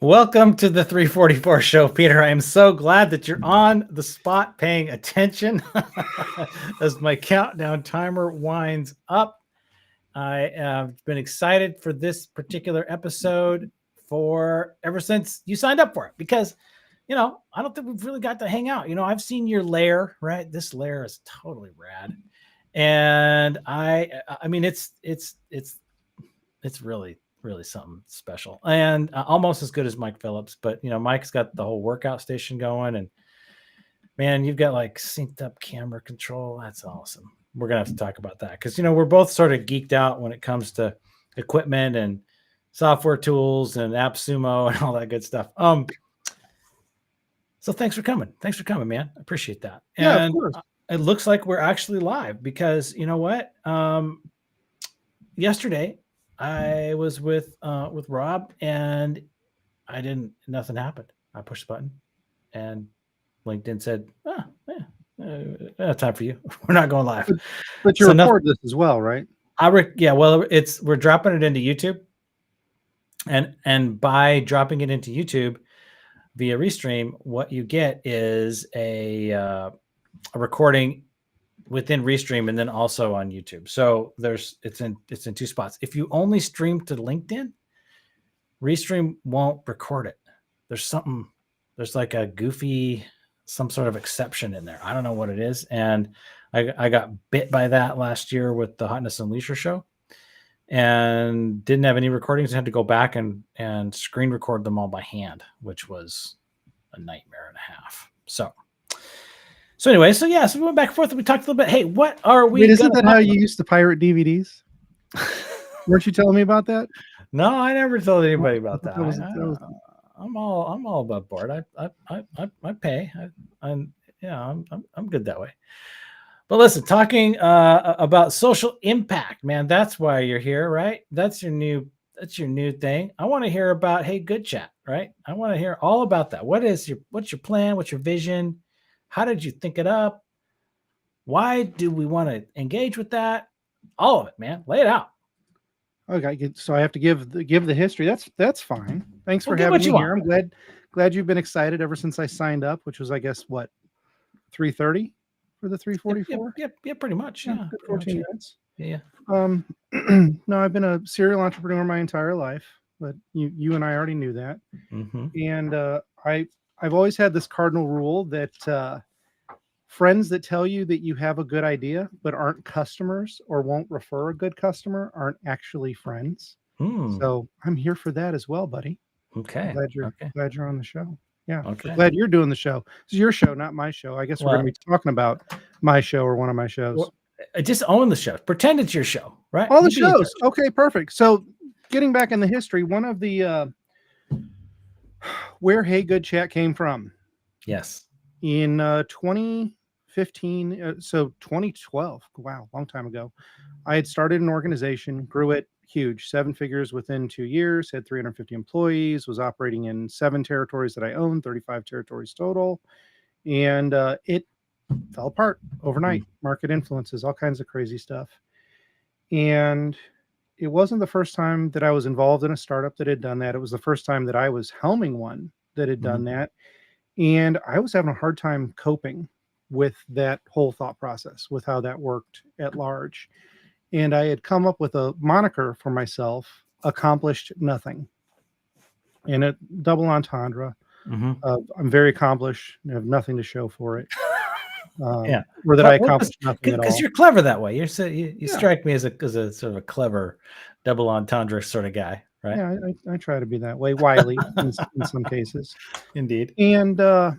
Welcome to the 344 show, Peter. I am so glad that you're on the spot paying attention as my countdown timer winds up. I have been excited for this particular episode ever since you signed up for it because, I don't think we've really got to hang out. I've seen your lair, right? This lair is totally rad. And I mean, it's really something special and almost as good as Mike Phillips. But Mike's got the whole workout station going, and man, you've got like synced up camera control. That's awesome. We're gonna have to talk about that because we're both sort of geeked out when it comes to equipment and software tools and AppSumo and all that good stuff. So thanks for coming, man. I appreciate that. Yeah, of course. It looks like we're actually live because you know what? Yesterday I was with Rob and nothing happened. I pushed the button and LinkedIn said, time for you. We're not going live. But you record this as well, right? We're dropping it into YouTube. And by dropping it into YouTube via Restream, what you get is a recording within Restream and then also on YouTube. So it's in two spots. If you only stream to LinkedIn, Restream won't record it. There's like a goofy, some sort of exception in there. I don't know what it is. And I got bit by that last year with the Hotness and Leisure show and didn't have any recordings. I had to go back and screen record them all by hand, which was a nightmare and a half. So anyway, so we went back and forth and we talked a little bit. Hey, what are we? Wait, isn't that how you used to pirate DVDs? Weren't you telling me about that? No, I never told anybody about that. I'm all above board. I pay. I'm good that way. But listen, talking about social impact, man, that's why you're here, right? That's your new thing. I want to hear about Hey Good Chat, right? I want to hear all about that. What's your plan? What's your vision? How did you think it up? Why do we want to engage with that? All of it, man. Lay it out. Okay, so I have to give the history. That's fine. Thanks for having me here. I'm glad you've been excited ever since I signed up, which was, I guess, what, 3:30 for the 344? Yeah, pretty much. Yeah, 14 minutes. Yeah. No, I've been a serial entrepreneur my entire life, but you and I already knew that. Mm-hmm. And I've always had this cardinal rule that friends that tell you that you have a good idea but aren't customers or won't refer a good customer aren't actually friends. So I'm here for that as well, buddy. Okay. Glad you're on the show. Yeah. Okay. Glad you're doing the show. This is your show, not my show. I guess we're going to be talking about my show or one of my shows. Well, just own the show. Pretend it's your show, right? All the shows. Okay, perfect. So getting back in the history, one of the where Hey Good Chat came from. Yes. In 2015, so 2012, wow, long time ago, I had started an organization, grew it huge, 7 figures within 2 years, had 350 employees, was operating in 7 territories that I owned, 35 territories total. And it fell apart overnight, market influences, all kinds of crazy stuff. And it wasn't the first time that I was involved in a startup that had done that. It was the first time that I was helming one that had done that. And I was having a hard time coping with that whole thought process, with how that worked at large. And I had come up with a moniker for myself, Accomplished Nothing. And a double entendre. I'm very accomplished and have nothing to show for it. Or that I accomplished nothing at all. Because you're clever that way. You strike me as a sort of a clever double entendre sort of guy, right? Yeah, I try to be that way, wily in some cases. Indeed. And I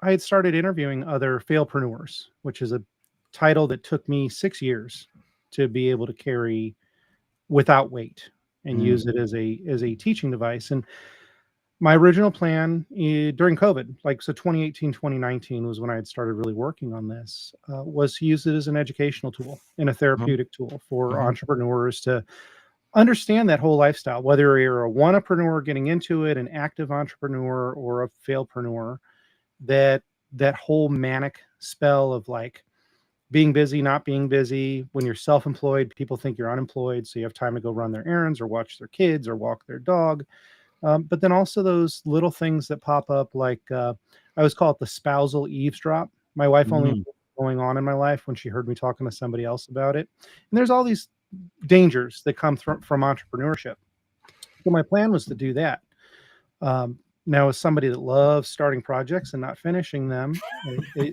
had started interviewing other failpreneurs, which is a title that took me 6 years to be able to carry without weight and use it as a teaching device. And my original plan during COVID, so 2018, 2019 was when I had started really working on this, was to use it as an educational tool and a therapeutic tool for entrepreneurs to understand that whole lifestyle, whether you're a one-apreneur getting into it, an active entrepreneur, or a failpreneur, that whole manic spell of like being busy, not being busy. When you're self-employed, people think you're unemployed, so you have time to go run their errands or watch their kids or walk their dog. But then also those little things that pop up, like I always call it the spousal eavesdrop. My wife only knew Mm, what was going on in my life when she heard me talking to somebody else about it. And there's all these dangers that come from entrepreneurship. So my plan was to do that. Now, as somebody that loves starting projects and not finishing them,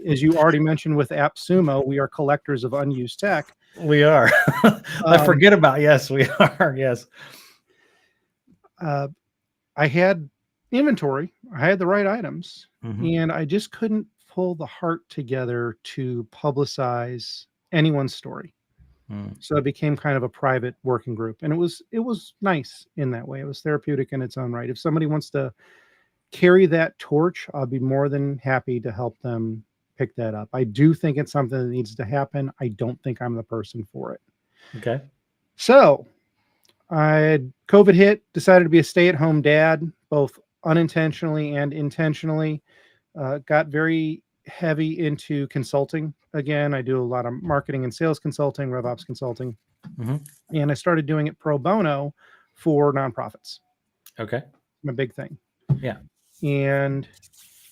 as you already mentioned with AppSumo, we are collectors of unused tech. we are. I Um, forget about. Yes, we are. Yes. uh, I had inventory, I had the right items, Hmm. and I just couldn't pull the heart together to publicize anyone's story. Mm, So it became kind of a private working group, and it was nice in that way. It was therapeutic in its own right. If somebody wants to carry that torch, I'll be more than happy to help them pick that up. I do think it's something that needs to happen. I don't think I'm the person for it. okay. So I COVID hit, decided to be a stay-at-home dad, both unintentionally and intentionally. Got very heavy into consulting. Again, I do a lot of marketing and sales consulting, RevOps consulting, Hmm. and I started doing it pro bono for nonprofits. Okay. My big thing. Yeah. And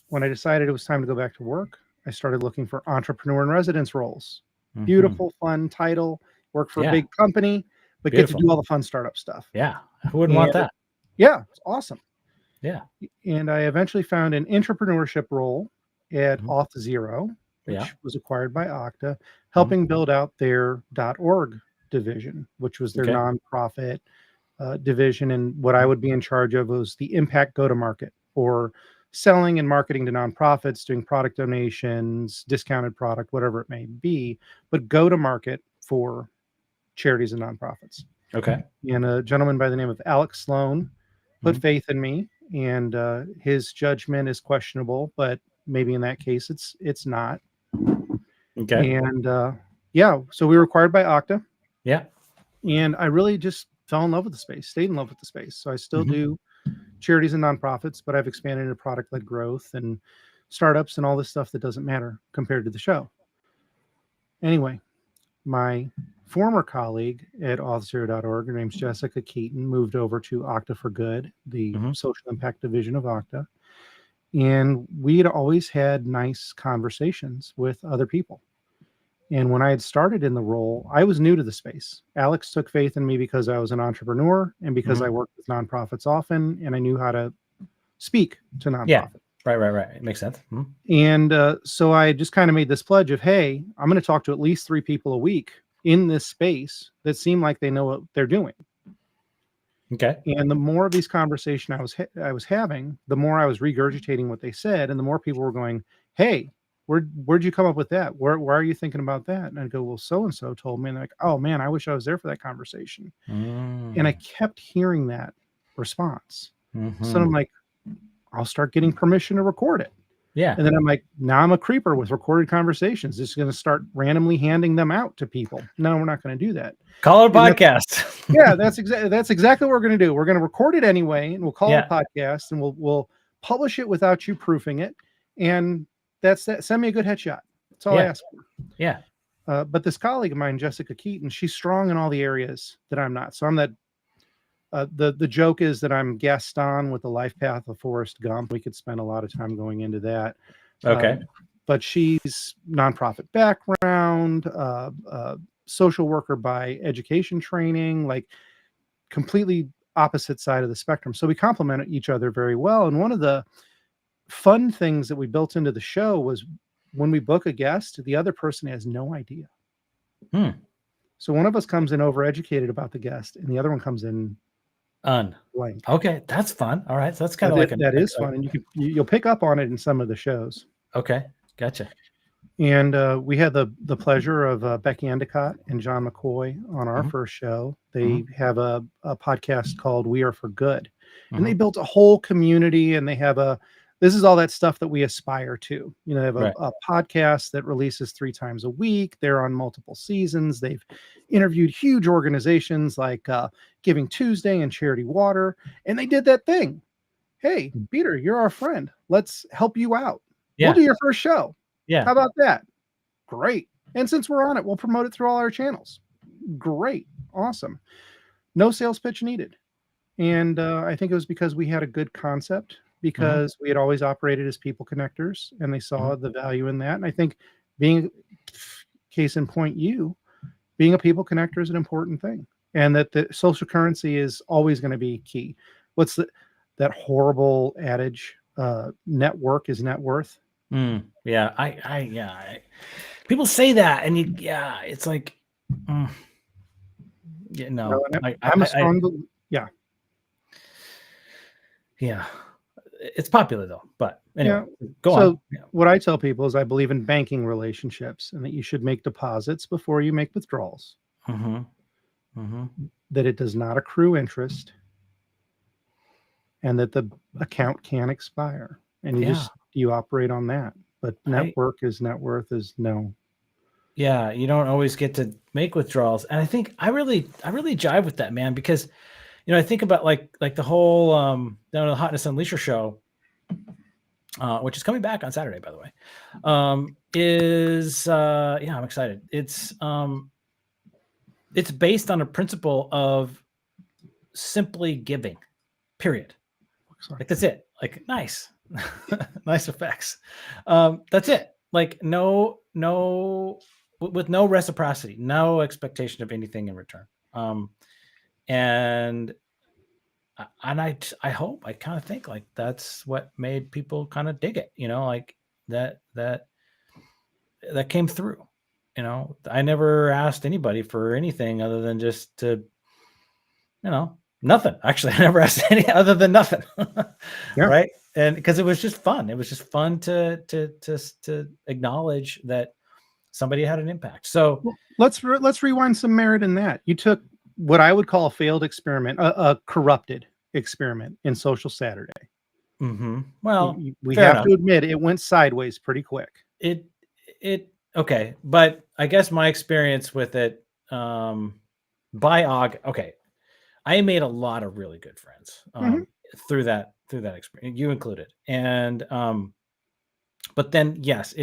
when I decided it was time to go back to work, I started looking for entrepreneur in residence roles. Hmm. Beautiful, fun title, work for a Yeah. big company, but get to Beautiful. do all the fun startup stuff. Yeah. Who wouldn't And want that? yeah, it's awesome. Yeah. And I eventually found an entrepreneurship role at Mhm. Auth0, Yeah. which was acquired by Okta, Mhm. helping build out their .org division, which was their Okay. nonprofit division. And what I Mhm. would be in charge of was the impact go to market, or selling and marketing to nonprofits, doing product donations, discounted product, whatever it may be, but go to market for charities and nonprofits. Okay. And a gentleman by the name of Alex Sloan put Mhm. faith in me, and his judgment is questionable, but maybe in that case it's not. Okay. And yeah, so we were acquired by Okta, Yeah. and I really just fell in love with the space, stayed in love with the space. So I still Mhm. do charities and nonprofits, but I've expanded into product led growth and startups and all this stuff that doesn't matter compared to the show. Anyway, my former colleague at auth0.org, her name's Jessica Keaton, moved over to Okta for Good, the Mhm. social impact division of Okta. And we had always had nice conversations with other people. And when I had started in the role, I was new to the space. Alex took faith in me because I was an entrepreneur and because I Mhm. worked with nonprofits often and I knew how to speak to Yeah. nonprofits. Right. Right. Right. It makes sense. Mhm. And so I just kind of made this pledge of, hey, I'm going to talk to at least 3 people a week in this space that seem like they know what they're doing. Okay. And the more of these conversations I was having, the more I was regurgitating what they said, and the more people were going, "Hey, where'd you come up with that? Why are you thinking about that?" And I'd go, "Well, so and so told me." And they're like, "Oh man, I wish I was there for that conversation." And I Mm. kept hearing that response. So I'm Mhm. like, I'll start getting permission to record it. Yeah. And then I'm like, now I'm a creeper with recorded conversations. Just going to start randomly handing them out to people. No, we're not going to do that. Call it a And that's podcast. yeah, that's exactly what we're going to do. We're going to record it anyway, and we'll call it Yeah. a podcast, and we'll publish it without you proofing it. And that's that. Send me a good headshot. That's all I Yeah. ask for. Yeah. But this colleague of mine, Jessica Keaton, she's strong in all the areas that I'm not. So I'm that. The joke is that I'm Gaston with the life path of Forrest Gump. We could spend a lot of time going into that. Okay. But she's nonprofit background, social worker by education training, like completely opposite side of the spectrum. So we complement each other very well. And one of the fun things that we built into the show was when we book a guest, the other person has no idea. Hmm. So one of us comes in overeducated about the guest, and the other one comes in Un. blank. Okay. That's fun. All right. So that's kind That of like that is fun, and you'll pick up on it in some of the shows. okay. Gotcha. And we had the pleasure of Becky Endicott and John McCoy on our Mhm. first show. They Mhm. have a podcast called We Are for Good, and they Mhm. built a whole community. And they have this is all that stuff that we aspire to. You know, they have Right. a podcast that releases 3 times a week. They're on multiple seasons. They've interviewed huge organizations like Giving Tuesday and Charity Water, and they did that thing. Hey, Mm. Peter, you're our friend. Let's help you out. We'll Yeah. do your first show. Yeah. How about that? Great. And since we're on it, we'll promote it through all our channels. Great. Awesome. No sales pitch needed. And I think it was because we had a good concept, Mhm, because we had always operated as people connectors, and they mhm. saw the value in that. And I think being, case in point, you being a people connector is an important thing, and that the social currency is always going to be key. What's that horrible adage? Network is net worth. Yeah, yeah, people say that, and yeah, it's like, mm, yeah, No, no, and I'm a I strong yeah. yeah, it's popular though, but anyway, Yeah. go on. So what I tell people is I believe in banking relationships, and that you should make deposits before you make withdrawals, Mhm, mhm. that it does not accrue interest, and that the account can expire. And Yeah, you operate on that. But I network is net worth is no. yeah, you don't always get to make withdrawals, and I think I really jive with that, man, because, I think about, like, the whole, the Hotness Unleasher show, which is coming back on Saturday, by the way, yeah, I'm excited. It's based on a principle of simply giving, period. Sorry. Like, that's it. Like, nice. Nice effects. That's it. Like, with no reciprocity, no expectation of anything in return. And I hope, I kind of think like that's what made people kind of dig it, like that came through. I never asked anybody for anything other than just to, nothing. Actually, I never asked any other than nothing. Yeah. Right. And because it was just fun. It was just fun to acknowledge that somebody had an impact. So, Well, let's rewind some merit in that. You took what I would call a failed experiment, a corrupted experiment in Social Saturday. well, We fair have enough. to admit it went sideways pretty quick. It okay, but I guess my experience with it, by okay, I made a lot of really good friends, Mhm. through that experience, you included, and, but then, yes,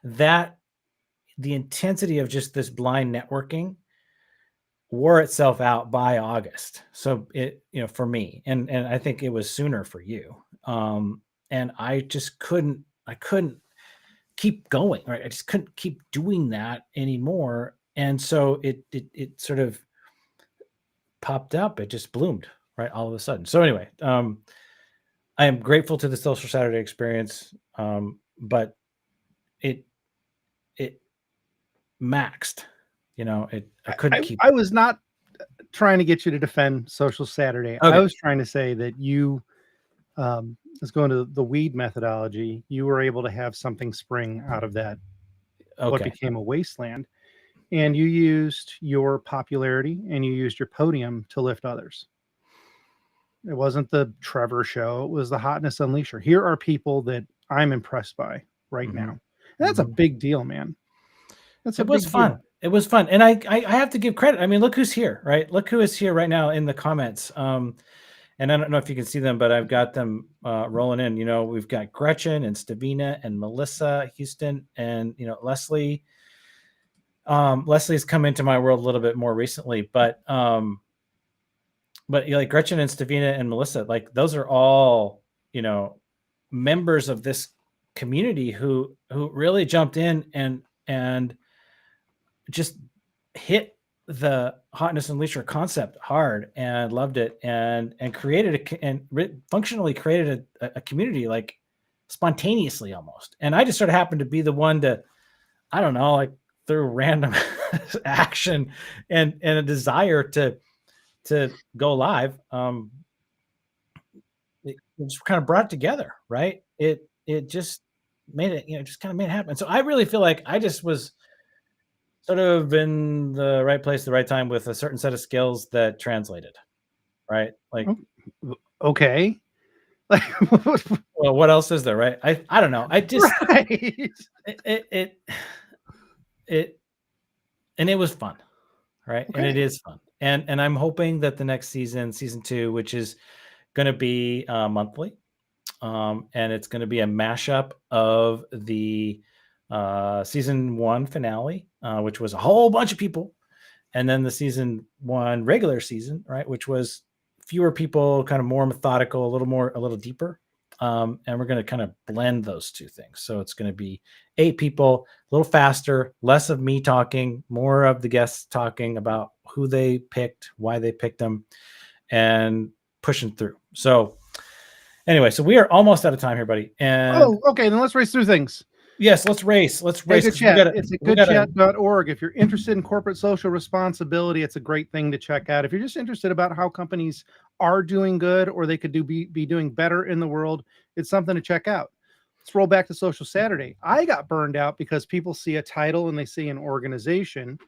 that the intensity of just this blind networking wore itself out by August. So for me, and I think it was sooner for you. And I couldn't keep going, right? I just couldn't keep doing that anymore. And so it sort of popped up. It just bloomed, right, all of a sudden. So anyway, I am grateful to the Social Saturday experience, but it it maxed. I couldn't keep. I was not trying to get you to defend Social Saturday. I Okay, was trying to say that you, let's go into the weed methodology. You were able to have something spring out of that, what okay, became a wasteland, and you used your popularity and you used your podium to lift others. It wasn't the Trevor show, it was the Hotness Unleasher. Here are people that I'm impressed by right now. hmm And that's a hmm big deal, man. That's a it was big deal. fun. It was fun, and I have to give credit. I mean, look who's here, right? Look who is here right now in the comments. And I don't know if you can see them, but I've got them rolling in. We've got Gretchen and Stavina and Melissa Houston and Leslie. Leslie's come into my world a little bit more recently, but like Gretchen and Stavina and Melissa, like those are all you know members of this community who really jumped in and just hit the Hotness Unleasher concept hard and loved it and created functionally created a community, like spontaneously almost. And I just sort of happened to be the one to, I don't know, like through random action and a desire to go live. It just kind of brought it together, right? It just made it, just kind of made it happen. So I really feel like I just was sort of in the right place, the right time with a certain set of skills that translated, right? Like, Oh, okay. Like, well, what else is there, right? I don't know. I just right. it it and it was fun, right? And it Okay. is fun. And I'm hoping that the next season 2, which is going to be monthly, and it's going to be a mashup of the season 1 finale, which was a whole bunch of people, and then the season 1 regular season, right, which was fewer people, kind of more methodical, a little deeper. And we're going to kind of blend those two things. So it's going to be 8 people, a little faster, less of me talking, more of the guests talking about who they picked, why they picked them, and pushing through. So anyway, so we are almost out of time here, buddy. And okay, then let's race through things. yes, let's race. Let's race. Take a chat. It's at goodchat.org. If you're interested in corporate social responsibility, it's a great thing to check out. If you're just interested about how companies are doing good or they could be doing better in the world, it's something to check out. Let's roll back to Social Saturday. I got burned out because people see a title and they see an organization,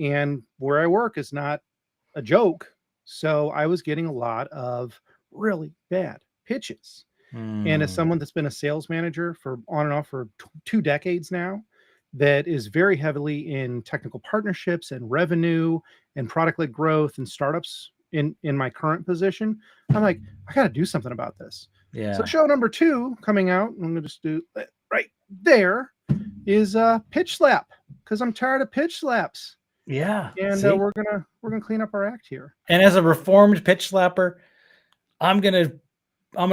and where I work is not a joke. So I was getting a lot of really bad pitches. And as someone that's been a sales manager for on and off for 2 decades now, that is very heavily in technical partnerships and revenue and product-led growth and startups in my current position, I'm like, I got to do something about this. Yeah. So show number 2 coming out, I'm going to just do it right there, is pitch slap, because I'm tired of pitch slaps. Yeah. And we're gonna clean up our act here. And as a reformed pitch slapper, I'm gonna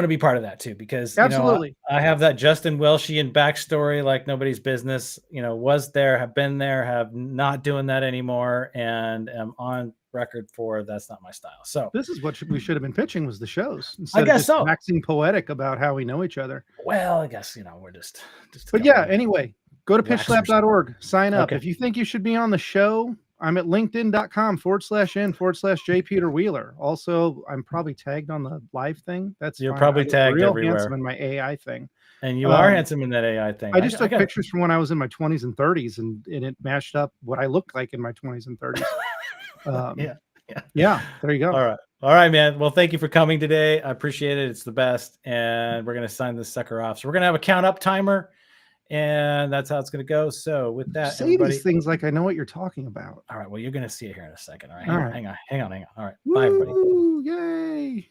be part of that too, because absolutely, I have that Justin Welshian backstory like nobody's business. Was there, have been there, have not doing that anymore, and am on record for that's not my style. So this is what we should have been pitching, was the shows instead I guess of just waxing poetic about how we know each other. Well, I guess we're just. But yeah, anyway, go to pitchslap.org, sign up. Okay. If you think you should be on the show, I'm at linkedin.com/n/J Peter Wheeler. Also, I'm probably tagged on the live thing. You're probably tagged real everywhere. Handsome in my AI thing. And you are handsome in that AI thing. I just took pictures from when I was in my 20s and 30s, and it matched up what I looked like in my 20s and 30s. Yeah, there you go. All right, man. Well, thank you for coming today. I appreciate it. It's the best. And we're going to sign this sucker off. So we're going to have a count up timer, and that's how it's going to go. So with that, say these things like I know what you're talking about. All right. Well, you're going to see it here in a second. All right. Hang on. All right. Bye, everybody. Yay.